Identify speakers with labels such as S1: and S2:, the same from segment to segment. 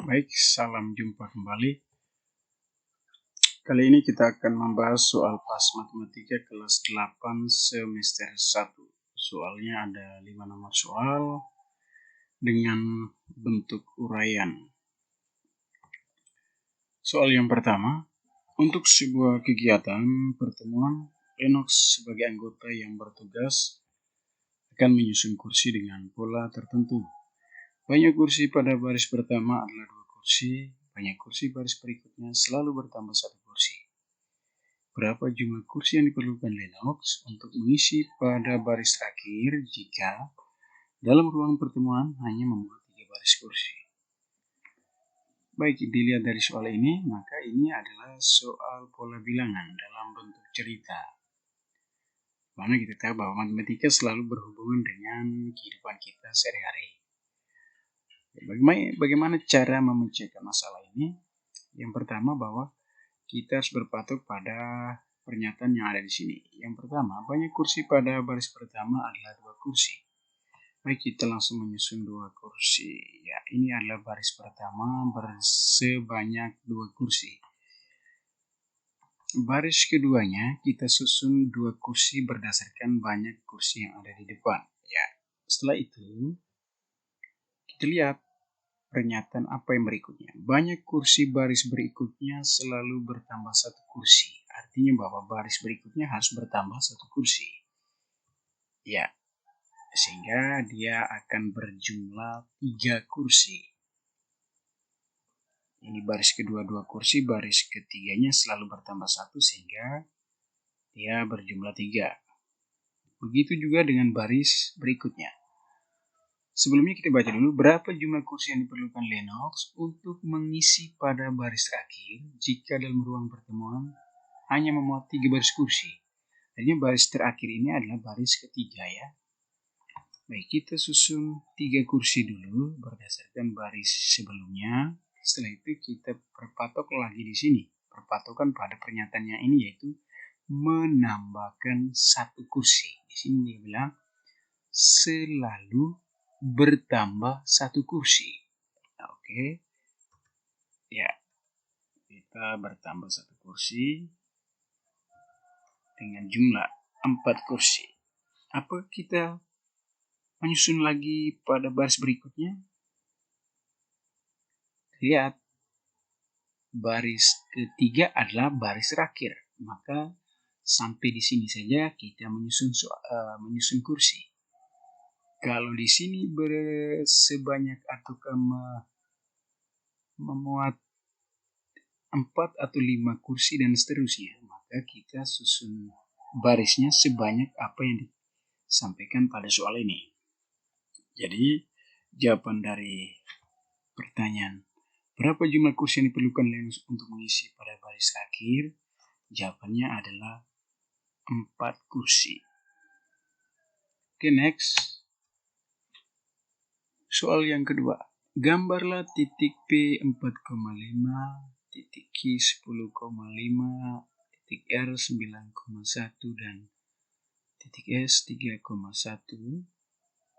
S1: Baik, salam jumpa kembali. Kali ini kita akan membahas soal PAS Matematika kelas 8 semester 1. Soalnya ada 5 nomor soal dengan bentuk uraian. Soal yang pertama, untuk sebuah kegiatan pertemuan, Lennox sebagai anggota yang bertugas akan menyusun kursi dengan pola tertentu. Banyak kursi pada baris pertama adalah 2 kursi, banyak kursi baris berikutnya selalu bertambah 1 kursi. Berapa jumlah kursi yang diperlukan Lennox untuk mengisi pada baris terakhir jika dalam ruang pertemuan hanya memuat 3 baris kursi? Baik, dilihat dari soal ini, maka ini adalah soal pola bilangan dalam bentuk cerita. Mana kita tahu bahwa matematika selalu berhubungan dengan kehidupan kita sehari-hari. Bagaimana cara memecahkan masalah ini? Yang pertama bahwa kita harus berpatok pada pernyataan yang ada di sini. Yang pertama, banyak kursi pada baris pertama adalah 2 kursi. Baik, kita langsung menyusun 2 kursi. Ya, ini adalah baris pertama sebanyak 2 kursi. Baris keduanya kita susun 2 kursi berdasarkan banyak kursi yang ada di depan. Ya, setelah itu kita lihat pernyataan apa yang berikutnya. Banyak kursi baris berikutnya selalu bertambah 1 kursi. Artinya bahwa baris berikutnya harus bertambah 1 kursi. Ya, sehingga dia akan berjumlah 3 kursi. Ini baris kedua 2 kursi, baris ketiganya selalu bertambah 1 sehingga dia berjumlah 3. Begitu juga dengan baris berikutnya. Sebelumnya kita baca dulu berapa jumlah kursi yang diperlukan Lennox untuk mengisi pada baris terakhir jika dalam ruang pertemuan hanya memuat 3 baris kursi. Artinya baris terakhir ini adalah baris ketiga ya. Baik, kita susun 3 kursi dulu berdasarkan baris sebelumnya. Setelah itu kita berpatok lagi di sini. Perpatokan pada pernyataannya ini yaitu menambahkan 1 kursi. Di sini dia bilang selalu bertambah 1 kursi. Oke. Ya. Kita bertambah 1 kursi dengan jumlah 4 kursi. Apa kita menyusun lagi pada baris berikutnya? Lihat. Baris ketiga adalah baris terakhir. Maka sampai di sini saja kita menyusun kursi. Kalau di sini sebanyak atau memuat 4 atau 5 kursi dan seterusnya, maka kita susun barisnya sebanyak apa yang disampaikan pada soal ini. Jadi jawaban dari pertanyaan berapa jumlah kursi yang diperlukan Lennox untuk mengisi pada baris akhir? Jawabannya adalah 4 kursi. Oke, next. Soal yang kedua. Gambarlah titik P 4,5, titik Q 10,5, titik R 9,1, dan titik S 3,1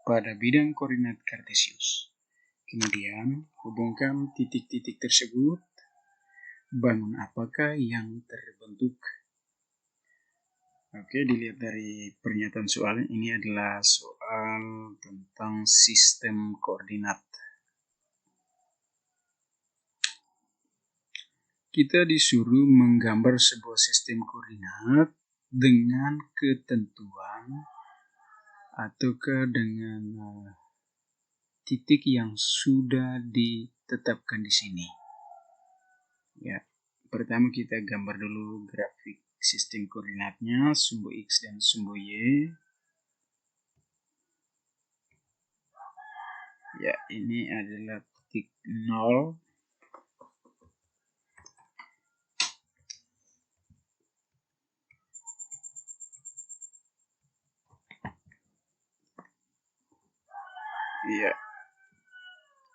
S1: pada bidang koordinat kartesius. Kemudian, hubungkan titik-titik tersebut. Bangun apakah yang terbentuk? Oke, dilihat dari pernyataan soal ini adalah soal tentang sistem koordinat. Kita disuruh menggambar sebuah sistem koordinat dengan ketentuan ataukah dengan titik yang sudah ditetapkan di sini. Ya, pertama kita gambar dulu grafik sistem koordinatnya, sumbu X dan sumbu Y. Ya, ini adalah titik 0. Ya,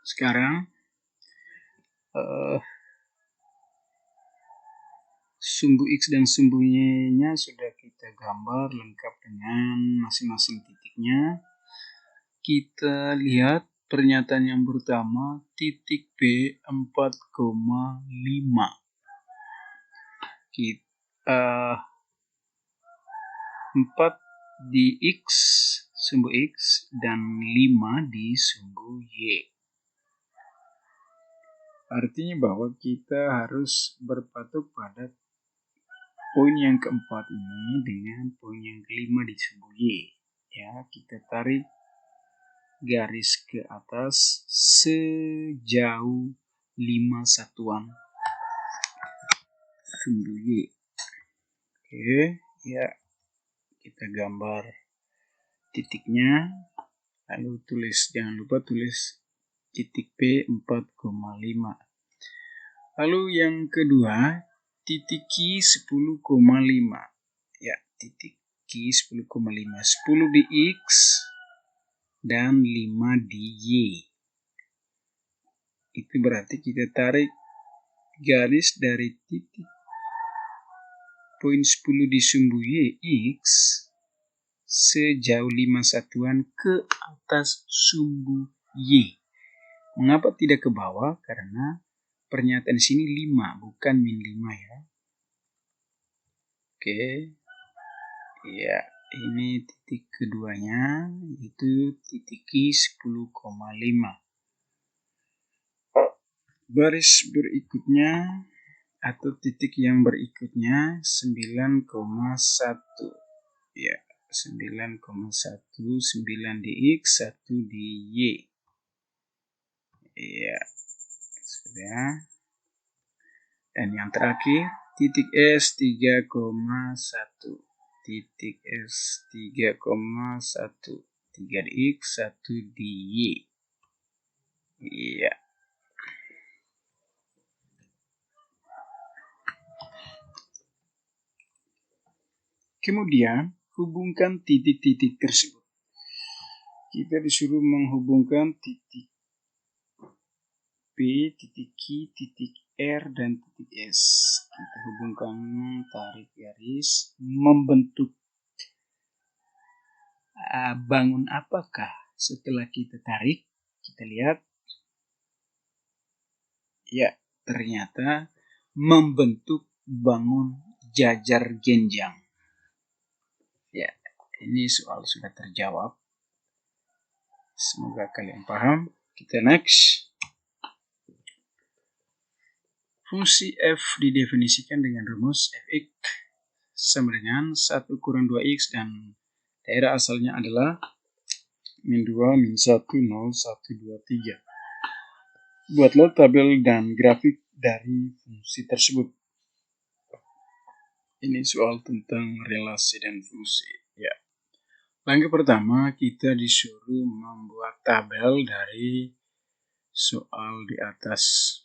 S1: sekarang sumbu X dan sumbu Y-nya sudah kita gambar lengkap dengan masing-masing titiknya. Kita lihat pernyataan yang pertama, titik P 4,5. 4 di X, sumbu X, dan 5 di sumbu Y. Artinya bahwa kita harus berpatok pada poin yang keempat ini dengan poin yang kelima di sumbu Y. Ya, kita tarik garis ke atas sejauh 5 satuan sumbu Y. Oke, ya. Kita gambar titiknya, lalu jangan lupa tulis titik P 4,5. Lalu yang kedua, titik Q 10,5. Ya, titik Q 10,5. 10 di X dan 5 di Y. Itu berarti kita tarik garis dari titik poin 10 di sumbu Y X sejauh 5 satuan ke atas sumbu Y. Mengapa tidak ke bawah? Karena pernyataan di sini 5, bukan min 5 ya. Oke. Ya, ini titik keduanya, yaitu titik Q 10,5. Baris berikutnya atau titik yang berikutnya 9,1. Ya, 9,1, 9 di X, 1 di Y. Ya, sudah. Dan yang terakhir, titik S 3,1. Titik S 3,1. 3 di X, 1 di Y. Iya. Kemudian, hubungkan titik-titik tersebut. Kita disuruh menghubungkan titik P, titik Q, titik R, dan titik S. Kita hubungkan, tarik garis, membentuk bangun apakah setelah kita tarik? Kita lihat. Ya, ternyata membentuk bangun jajar genjang. Ya, ini soal sudah terjawab. Semoga kalian paham. Kita next. Fungsi f didefinisikan dengan rumus fx sama dengan 1 kurang 2x dan daerah asalnya adalah min 2, min 1, 0, 1, 2, 3. Buatlah tabel dan grafik dari fungsi tersebut. Ini soal tentang relasi dan fungsi. Ya. Langkah pertama, kita disuruh membuat tabel dari soal di atas.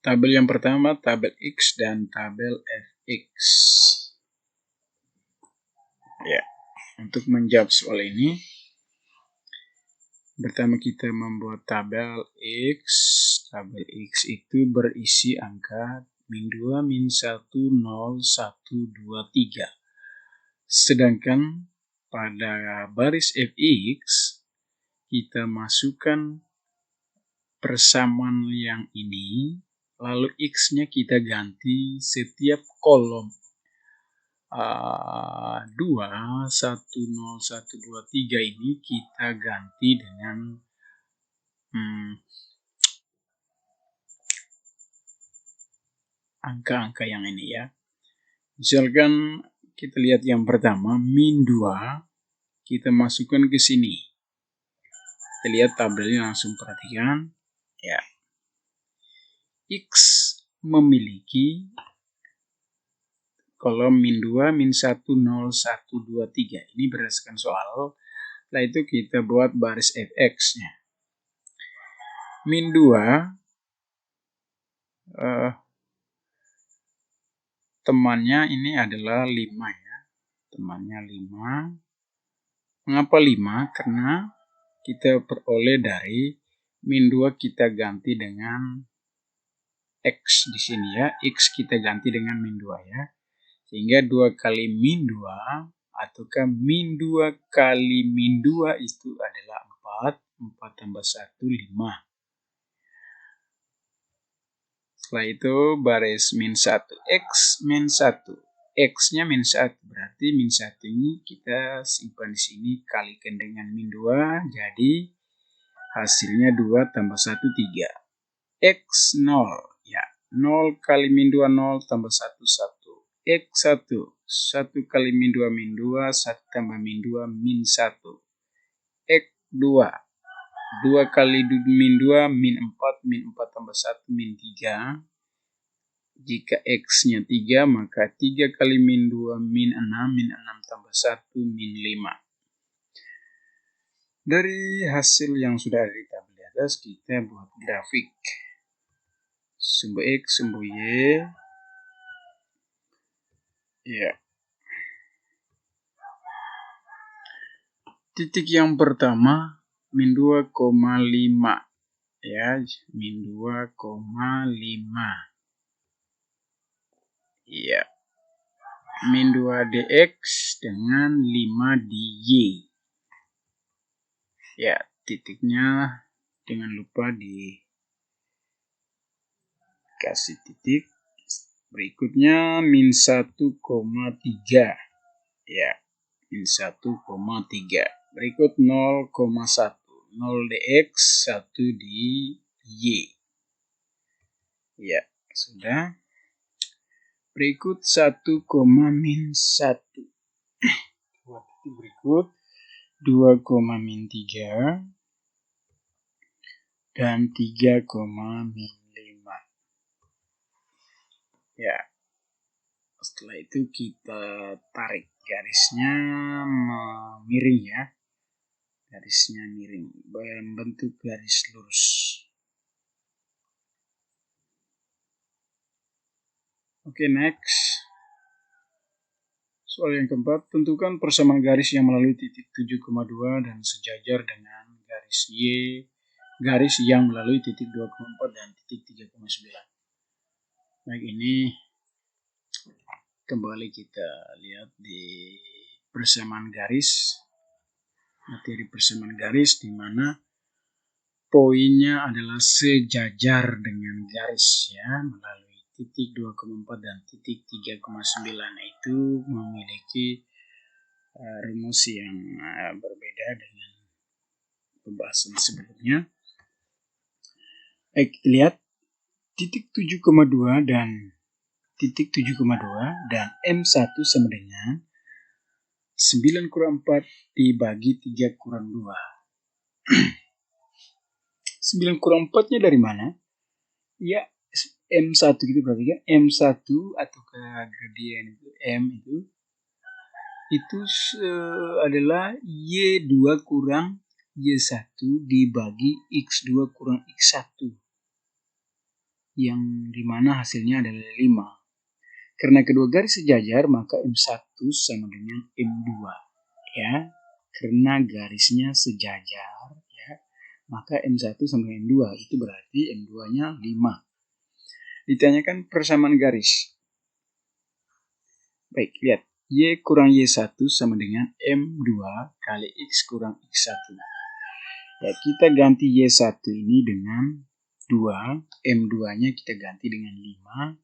S1: Tabel yang pertama, tabel X dan tabel Fx. Ya, untuk menjawab soal ini, pertama kita membuat tabel X. Tabel X itu berisi angka min 2, min 1, 0, 1, 2, 3. Sedangkan pada baris Fx, kita masukkan persamaan yang ini, lalu X-nya kita ganti setiap kolom 2, 1, 0, 1, 2, 3 ini kita ganti dengan angka-angka yang ini ya. Misalkan kita lihat yang pertama, min 2, kita masukkan ke sini. Kita lihat tabelnya, langsung perhatikan. Ya. X memiliki kolom min 2, min 1, 0, 1, 2, 3. Ini berdasarkan soal. Setelah itu kita buat baris Fx-nya. Min 2, temannya ini adalah 5 ya. Temannya 5. Mengapa 5? Karena kita peroleh dari min 2 kita ganti dengan X di sini ya. X kita ganti dengan min 2 ya. Sehingga 2 kali min 2 ataukah min 2 kali min 2 itu adalah 4. 4 tambah 1, 5. Setelah itu baris min 1. X min 1. X-nya min 1. Berarti min 1 ini kita simpan di sini kalikan dengan min 2. Jadi hasilnya 2 tambah 1, 3. X 0. Ya, 0 kali min 2, 0 tambah 1, 1. X 1. 1 kali min 2, min 2. 1 tambah min 2, min 1. X 2. 2 kali min 2, min 4. Min 4 tambah 1, min 3. Jika X-nya 3, maka 3 kali min 2, min 6. Min 6 tambah 1, min 5. Dari hasil yang sudah ada di tabel di atas, kita buat grafik. Sumbu X, sumbu Y. Ya. Titik yang pertama, min 2,5. Ya, min 2,5. Ya. Min 2 dx dengan 5 dy. Ya, titiknya jangan lupa dikasih titik. Berikutnya min 1,3. Ya, min 1,3. Berikut 0,1. 0 dx, 1 dy. Ya, sudah. Berikut 1, min 1. Berikut 2, min 3 dan 3, min 5. Ya. Setelah itu kita tarik garisnya miring ya. Garisnya miring, bentuk garis lurus. Oke, next. Soal yang keempat, tentukan persamaan garis yang melalui titik 7,2 dan sejajar dengan garis Y, garis yang melalui titik 2,4 dan titik 3,9. Baik, ini kembali kita lihat di persamaan garis. Materi persamaan garis di mana poinnya adalah sejajar dengan garis ya, melalui titik 2,4 dan titik 3,9 itu memiliki rumus yang berbeda dengan pembahasan sebelumnya. Baik, lihat titik 7,2 dan titik 7,2 dan M1 sama dengan 9 kurang 4 dibagi 3 kurang 2. 9 kurang 4-nya dari mana? Ya, M1 gitu berarti kan. M1 atau gradien itu M itu adalah Y2 kurang Y1 dibagi X2 kurang X1. Yang dimana hasilnya adalah 5. Karena kedua garis sejajar, maka M1 sama dengan M2. Ya, karena garisnya sejajar, ya, maka M1 sama dengan M2. Itu berarti M2-nya 5. Ditanyakan persamaan garis. Baik, lihat. Y kurang Y1 sama dengan M2 kali X kurang X1. Ya, kita ganti Y1 ini dengan 2. M2-nya kita ganti dengan 5.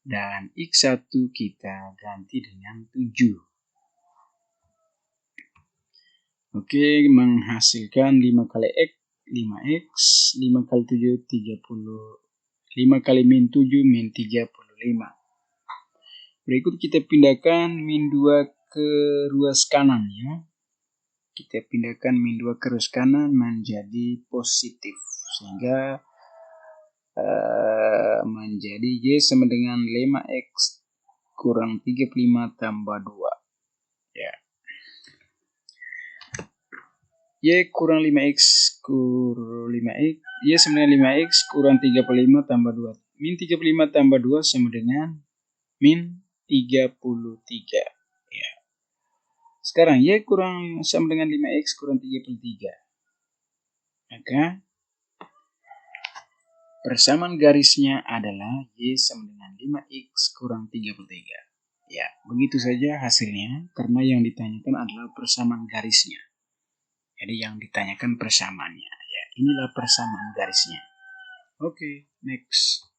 S1: Dan X1 kita ganti dengan 7. Oke, menghasilkan 5 kali X, 5X. 5 kali 7, 30. 5 kali min 7, min 35. Berikut kita pindahkan min 2 ke ruas kanan ya. Kita pindahkan min 2 ke ruas kanan menjadi positif. Sehingga menjadi Y sama dengan 5X kurang 35 tambah 2. Ya. Y kurang 5X kurang 5X. Y sama dengan 5X kurang 35 tambah 2. Min 35 tambah 2 sama dengan min 33. Ya. Sekarang Y kurang sama dengan 5X kurang 33. Maka persamaan garisnya adalah Y sama dengan 5X kurang 33. Ya, begitu saja hasilnya karena yang ditanyakan adalah persamaan garisnya. Jadi yang ditanyakan persamaannya. Ya, inilah persamaan garisnya. Oke, next.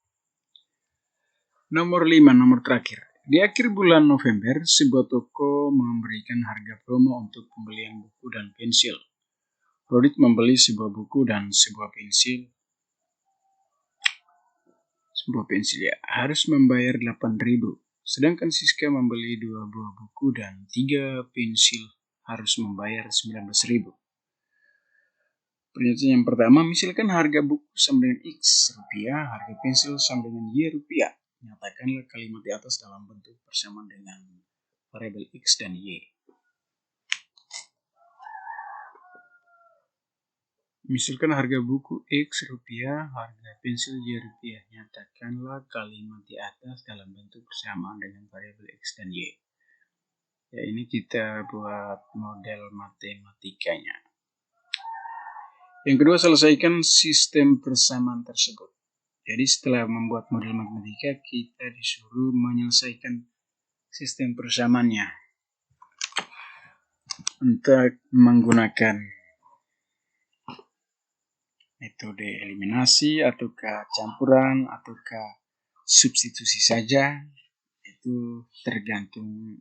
S1: Nomor 5, nomor terakhir. Di akhir bulan November, sebuah toko memberikan harga promo untuk pembelian buku dan pensil. Rodit membeli sebuah buku dan sebuah pensil. Ya, harus membayar 8.000. Sedangkan Siska membeli 2 buah buku dan 3 pensil, harus membayar 19.000. Pernyataan yang pertama, misalkan harga buku sama dengan X rupiah, harga pensil sama dengan Y rupiah. Nyatakanlah kalimat di atas dalam bentuk persamaan dengan variabel X dan Y. Misalkan harga buku X rupiah, harga pensil Y rupiah. Nyatakanlah kalimat di atas dalam bentuk persamaan dengan variabel X dan Y. Ya, ini kita buat model matematikanya. Yang kedua, selesaikan sistem persamaan tersebut. Jadi setelah membuat model matematika, kita disuruh menyelesaikan sistem persamaannya. Untuk menggunakan metode eliminasi, ataukah campuran, ataukah substitusi saja, itu tergantung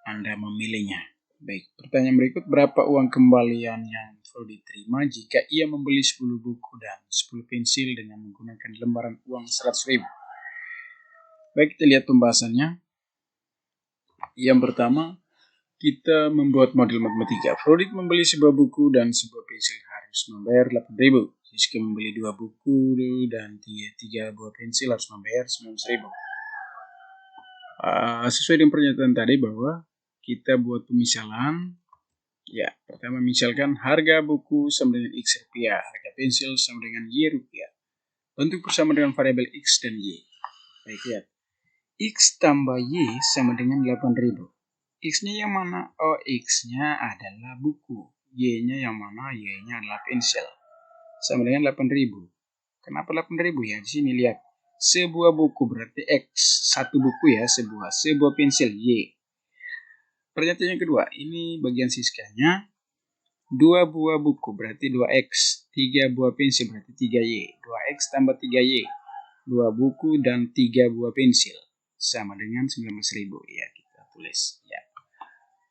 S1: Anda memilihnya. Baik, pertanyaan berikut, berapa uang kembalian yang perlu diterima jika ia membeli 10 buku dan 10 pensil dengan menggunakan lembaran uang 100.000? Baik, kita lihat pembahasannya. Yang pertama, kita membuat model matematika. Rodit membeli sebuah buku dan sebuah pensil, harus membayar 8.000. Siska membeli 2 buku dan 3 buah pensil, harus membayar 19.000. Sesuai dengan pernyataan tadi bahwa kita buat pemisalan. Ya, pertama misalkan harga buku sama dengan X rupiah, harga pensil sama dengan Y rupiah. Bentuk persamaan dengan variabel X dan Y. Baik, lihat. X tambah Y sama dengan 8.000. X-nya yang mana? Oh, X-nya adalah buku. Y-nya yang mana? Y-nya adalah pensil. Sama dengan 8.000. Kenapa 8.000 ya? Di sini lihat. Sebuah buku berarti X. Satu buku ya, sebuah pensil Y. Pernyataan yang kedua, ini bagian Siskanya. 2 buah buku berarti 2X. 3 buah pensil berarti 3Y. 2X tambah 3Y. 2 buku dan 3 buah pensil. Sama dengan 19.000. Ya, kita tulis. Ya.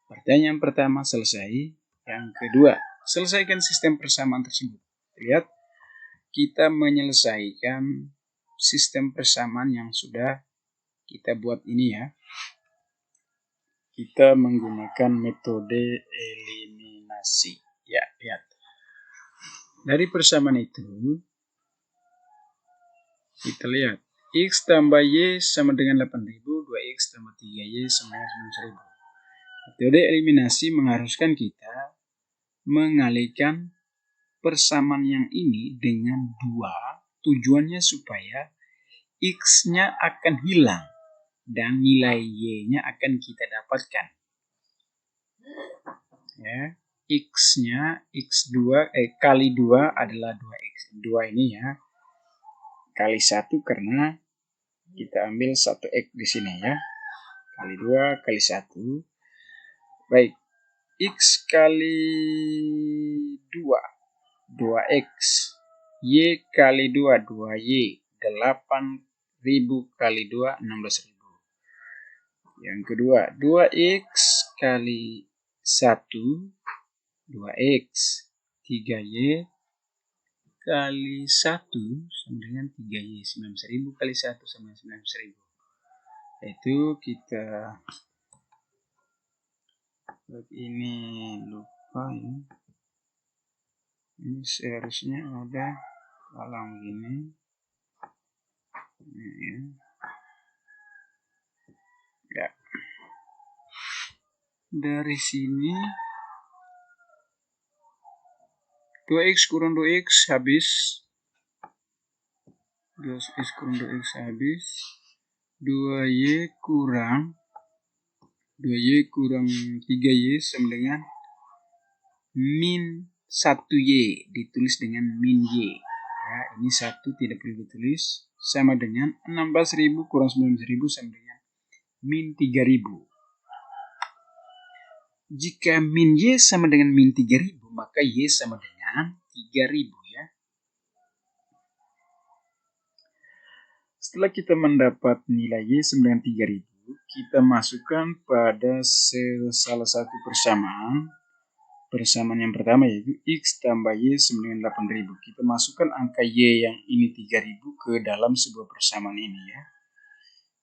S1: Pertanyaan pertama selesai. Yang kedua, selesaikan sistem persamaan tersebut. Lihat, kita menyelesaikan sistem persamaan yang sudah kita buat ini ya. Kita menggunakan metode eliminasi. Ya, lihat. Dari persamaan itu, kita lihat. X tambah Y sama dengan 8.000, 2X tambah 3Y sama dengan 19.000. Metode eliminasi mengharuskan kita mengalihkan persamaan yang ini dengan 2. Tujuannya supaya X-nya akan hilang dan nilai Y-nya akan kita dapatkan. Ya, X-nya X2 kali 2 adalah 2X. 2 ini ya. Kali 1 karena kita ambil 1X di sini ya. Kali 2 kali 1. Baik. X kali 2 2X. Y kali 2 2Y. 8.000 kali 2 16.000. Yang kedua, 2X kali 1 2X. 3Y kali 1 sama dengan 3Y. 19.000 kali 1 sama dengan 19.000. Itu kita ini lupa ya. Ini seharusnya ada kolam gini. Ya. Dari sini 2X kurang 2X habis. 2X kurang 2X habis. 2Y kurang 3Y sama dengan min 1Y. Ditulis dengan min Y. Ya, ini 1 tidak perlu ditulis. sama dengan 16.000 kurang 19.000 sama dengan min 3.000. Jika min Y sama dengan min 3.000, maka Y sama dengan 3.000 ya. Setelah kita mendapat nilai Y sama dengan 3.000, kita masukkan pada salah satu persamaan. Persamaan yang pertama yaitu X tambah Y sama dengan 8.000. Kita masukkan angka Y yang ini 3.000 ke dalam sebuah persamaan ini ya.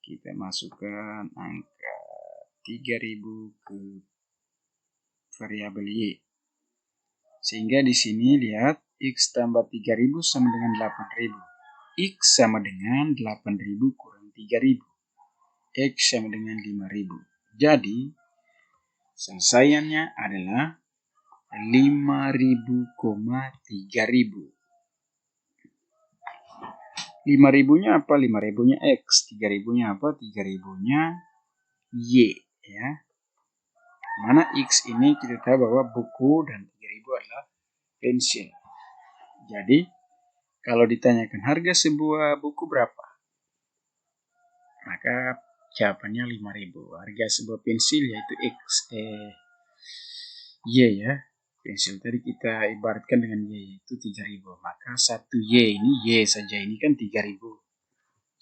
S1: Kita masukkan angka 3.000 ke variabel Y. Sehingga di sini lihat X tambah 3.000 sama dengan 8.000. X sama dengan 8.000 kurang 3.000. X sama dengan 5.000. Jadi, selesaiannya adalah 5.000, 3.000. 5.000-nya apa? 5.000-nya X. 3.000-nya apa? 3.000-nya Y. Ya. Mana X ini kita tahu bahwa buku dan 3.000 adalah pensil. Jadi, kalau ditanyakan harga sebuah buku berapa? Maka jawabannya 5.000. Harga sebuah pensil yaitu Y ya. Pensil tadi kita ibaratkan dengan Y itu 3.000. Maka satu Y ini, Y saja ini kan 3.000.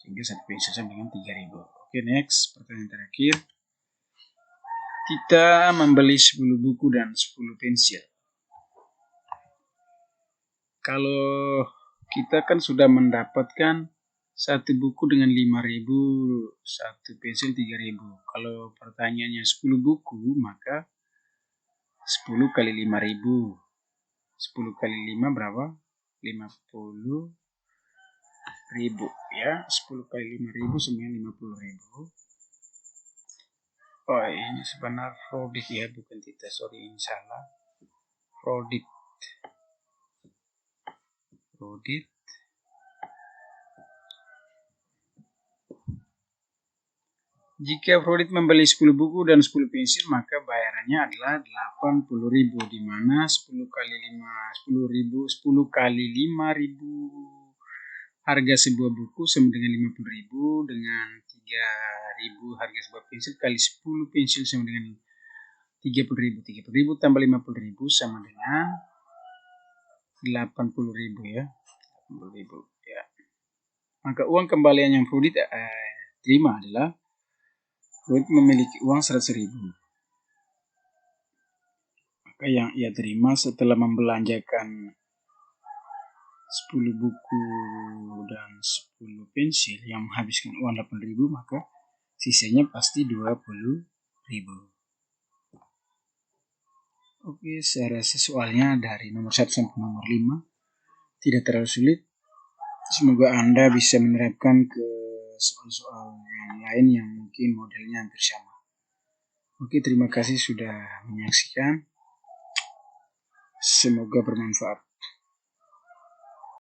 S1: Sehingga satu pensil sama dengan 3.000. Oke, next. Pertanyaan terakhir. Kita membeli 10 buku dan 10 pensil. Kalau kita kan sudah mendapatkan satu buku dengan 5.000, satu pensil 3.000. Kalau pertanyaannya 10 buku, maka 10 kali 5.000. 10 kali 5 berapa? 50.000 ya. 10 kali 5.000 semuanya 50.000. Oh, ini sebenarnya Rodit ya, bukan Tita. Sorry, ini salah. Rodit. Jika Rodit membeli 10 buku dan 10 pensil, maka bayarannya adalah 80.000, di mana 10 kali 5.000 harga sebuah buku sama dengan 50.000, dengan 3.000 harga sebuah pensil kali 10 pensil sama dengan 30.000. 30.000 tambah 50.000 sama dengan 80.000 ya. 80.000 ya. Maka uang kembalian yang Rodit terima adalah Rodit memiliki uang 100.000. Maka yang ia terima setelah membelanjakan 10 buku dan 10 pensil yang menghabiskan uang 8.000, maka sisanya pasti 20.000. Oke, saya rasa soalnya dari nomor 1 sampai nomor 5 tidak terlalu sulit. Semoga Anda bisa menerapkan ke soal-soal yang lain yang mungkin modelnya hampir sama. Oke, terima kasih sudah menyaksikan. Semoga bermanfaat.